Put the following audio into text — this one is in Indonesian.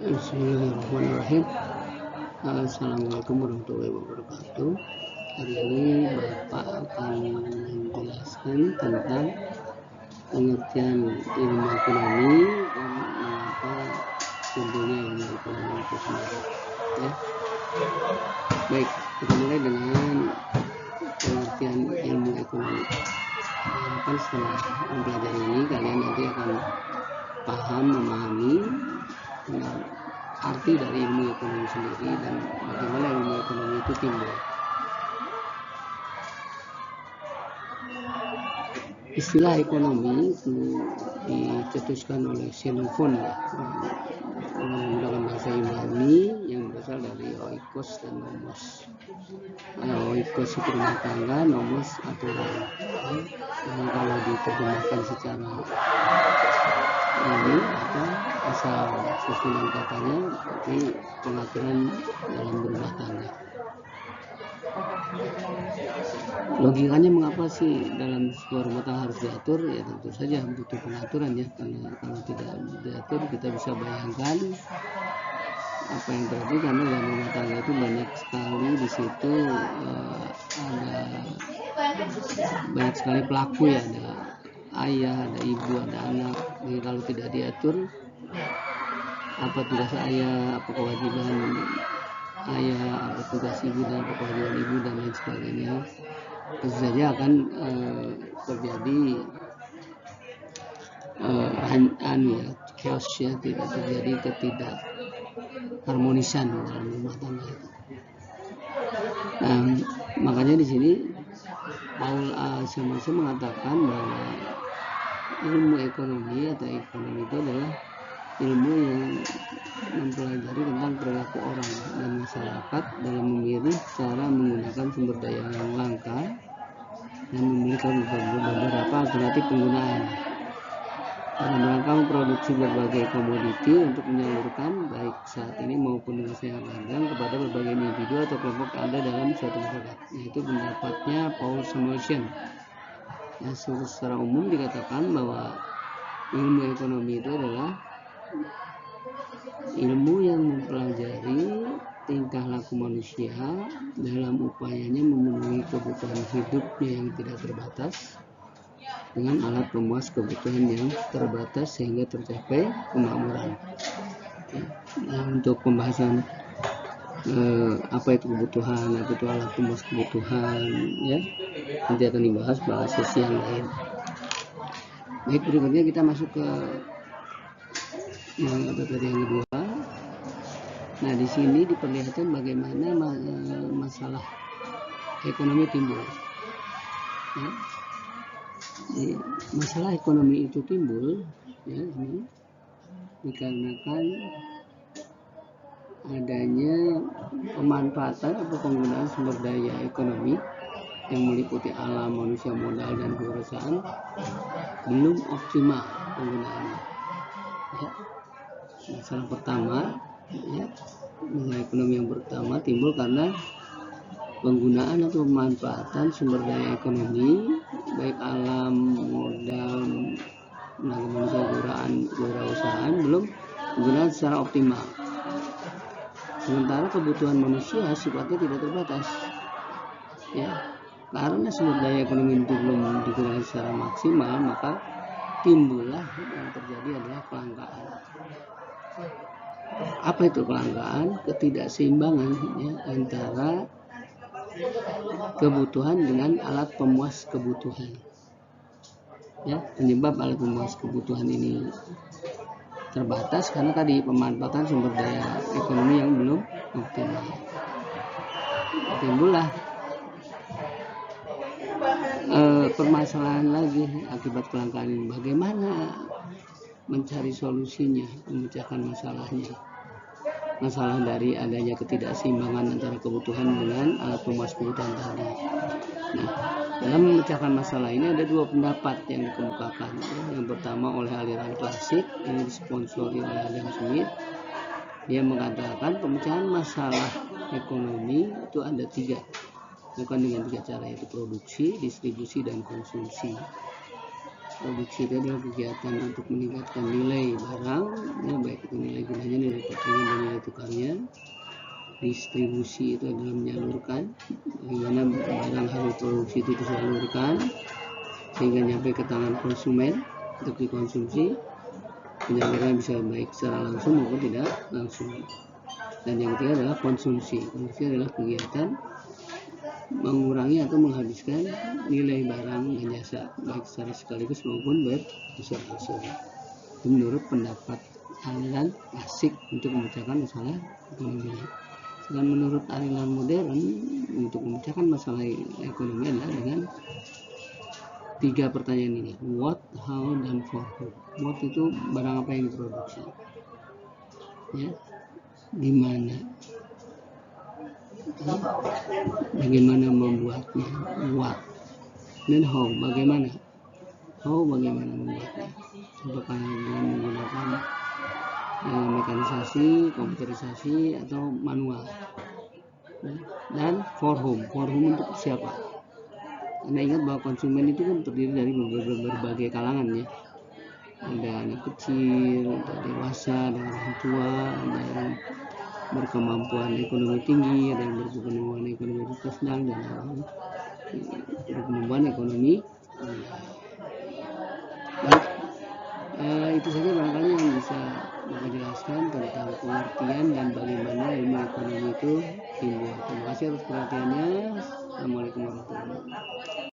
Bismillahirrahmanirrahim. Assalamualaikum warahmatullahi wabarakatuh. Hari ini Bapak akan menjelaskan tentang pengertian ilmu ekonomi dan mengapa timbulnya ilmu ekonomi itu sendiri. Ya. Baik, kita mulai dengan pengertian ilmu ekonomi. Kan setelah mempelajari ini, kalian nanti akan memahami arti dari ilmu ekonomi sendiri dan bagaimana ilmu ekonomi itu timbul. Istilah ekonomi itu dicetuskan oleh Xenophon menggunakan bahasa Yunani yang berasal dari oikos dan nomos. Oikos itu rumah tangga, nomos aturan. Dan kalau diterjemahkan secara ini asal susunan katanya berarti pengaturan dalam berumah tangga. Logikanya mengapa sih dalam sebuah rumah tangga harus diatur? Ya tentu saja butuh pengaturan ya, karena kalau tidak diatur kita bisa bayangkan apa yang terjadi, karena dalam rumah tangga itu banyak sekali di situ ada banyak sekali pelaku ya, ada ayah, ada ibu, ada anak. Jadi kalau tidak diatur apa tugas ayah, apa kewajiban ayah, apa tugas ibu dan apa kewajiban ibu dan lain sebagainya, tentu saja akan terjadi chaos ya, tidak terjadi ketidakharmonisan dalam rumah tangga itu. Makanya di sini Paul A.Samuelson mengatakan bahwa ilmu ekonomi atau ekonomi itu adalah ilmu yang mempelajari tentang perilaku orang dan masyarakat dalam memilih cara menggunakan sumber daya yang langka dan memberikan beberapa alternatif penggunaan dalam rangka memproduksi berbagai komoditi untuk menyalurkan baik saat ini maupun di masa yang akan datang kepada berbagai individu atau kelompok yang ada dalam suatu masyarakat. Yaitu pendapatnya Paul Samuelson. Nah, secara umum dikatakan bahwa ilmu ekonomi itu adalah ilmu yang mempelajari tingkah laku manusia dalam upayanya memenuhi kebutuhan hidupnya yang tidak terbatas dengan alat pemuas kebutuhan yang terbatas sehingga tercapai kemakmuran. Nah, untuk pembahasan apa itu kebutuhan, apa itu alat pemuas kebutuhan ya, nanti akan dibahas pada sesi yang lain. Baik, berikutnya kita masuk ke yang kedua. Nah, di sini diperlihatkan bagaimana masalah ekonomi timbul. Ya. Jadi, masalah ekonomi itu timbul ya, ini dikarenakan adanya pemanfaatan atau penggunaan sumber daya ekonomi yang meliputi alam, manusia, modal, dan kewirausahaan belum optimal penggunaannya. Ya. Masalah pertama, ya, masalah ekonomi yang pertama timbul karena penggunaan atau pemanfaatan sumber daya ekonomi baik alam, modal, tenaga manusia, kewirausahaan belum digunakan secara optimal. Sementara kebutuhan manusia sifatnya tidak terbatas. Ya, karena sumber daya ekonomi itu belum digunakan secara maksimal, maka timbullah yang terjadi adalah kelangkaan. Apa itu kelangkaan? Ketidakseimbangan ya, antara kebutuhan dengan alat pemuas kebutuhan. Ya, penyebab alat pemuas kebutuhan ini terbatas karena tadi pemanfaatan sumber daya ekonomi yang belum optimal. Timbullah permasalahan lagi akibat kelangkaan ini. Bagaimana mencari solusinya, memecahkan masalahnya? Masalah dari adanya ketidakseimbangan antara kebutuhan dengan alat pemuas kebutuhan tadi. Nah, dalam memecahkan masalah ini ada dua pendapat yang dikemukakan. Yang pertama oleh aliran klasik yang disponsori oleh Adam Smith. Dia mengatakan pemecahan masalah ekonomi itu ada tiga, bukan dengan tiga cara, yaitu produksi, distribusi, dan konsumsi. Produksi itu adalah kegiatan untuk meningkatkan nilai barang, ya, baik itu nilai gunanya, nilai melakukannya. Distribusi itu adalah menyalurkan, bagaimana barang hasil produksi itu disalurkan sehingga nyampe ke tangan konsumen untuk dikonsumsi. Penyaluran bisa baik secara langsung maupun tidak langsung. Dan yang ketiga adalah konsumsi. Konsumsi adalah kegiatan mengurangi atau menghabiskan nilai barang dan jasa baik secara sekaligus maupun berunsur-unsur. Menurut pendapat aliran klasik untuk memecahkan masalah ekonomi. Dan menurut aliran modern untuk memecahkan masalah ekonomi adalah dengan 3 pertanyaan ini: what, how, dan for who. What itu barang apa yang diproduksi, ya, di mana, bagaimana membuatnya, what, dan how, bagaimana membuatnya, apakah dengan menggunakan mekanisasi, komputerisasi, atau manual. Dan for whom untuk siapa? Anda ingat bahwa konsumen itu kan terdiri dari berbagai kalangan, ya. Ada anak kecil, ada dewasa, ada orang tua, ada yang berkemampuan ekonomi tinggi, ada yang berkemampuan ekonomi sedang, dan orang berkemampuan ekonomi. Baik, itu saja barangkali yang bisa Bapak jelaskan tentang pengertian dan bagaimana ilmu ekonomi itu timbul. Terima kasih atas perhatiannya. Assalamualaikum warahmatullahi wabarakatuh.